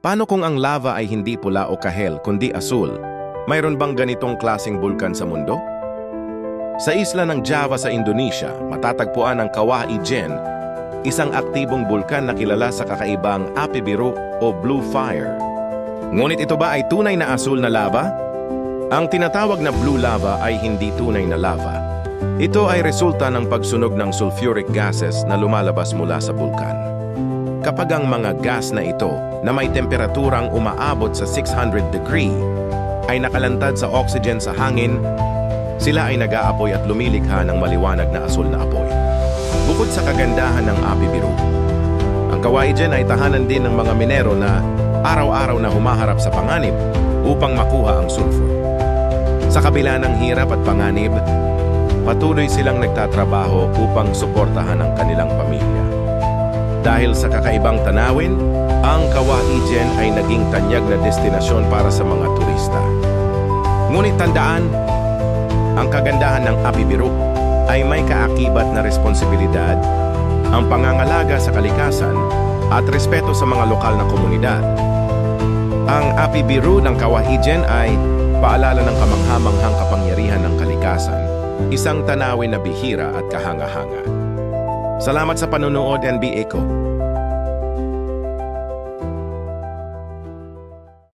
Paano kung ang lava ay hindi pula o kahel kundi asul? Mayroon bang ganitong klaseng bulkan sa mundo? Sa isla ng Java sa Indonesia, matatagpuan ang Kawah Ijen, isang aktibong bulkan na kilala sa kakaibang api biru o blue fire. Ngunit ito ba ay tunay na asul na lava? Ang tinatawag na blue lava ay hindi tunay na lava. Ito ay resulta ng pagsunog ng sulfuric gases na lumalabas mula sa bulkan. Kapag ang mga gas na ito na may temperaturang umaabot sa 600 degree ay nakalantad sa oxygen sa hangin, sila ay nag-aapoy at lumilikha ng maliwanag na asul na apoy. Bukod sa kagandahan ng api biru, ang Kawah Ijen ay tahanan din ng mga minero na araw-araw na humaharap sa panganib upang makuha ang sulfur. Sa kabila ng hirap at panganib, patuloy silang nagtatrabaho upang suportahan ang kanilang pamilya. Dahil sa kakaibang tanawin, ang Kawah Ijen ay naging tanyag na destinasyon para sa mga turista. Ngunit tandaan, ang kagandahan ng api biru ay may kaakibat na responsibilidad, ang pangangalaga sa kalikasan at respeto sa mga lokal na komunidad. Ang api biru ng Kawah Ijen ay paalala ng kamangha-manghang kapangyarihan ng kalikasan, isang tanawin na bihira at kahanga-hanga. Salamat sa panunood, NB Eco.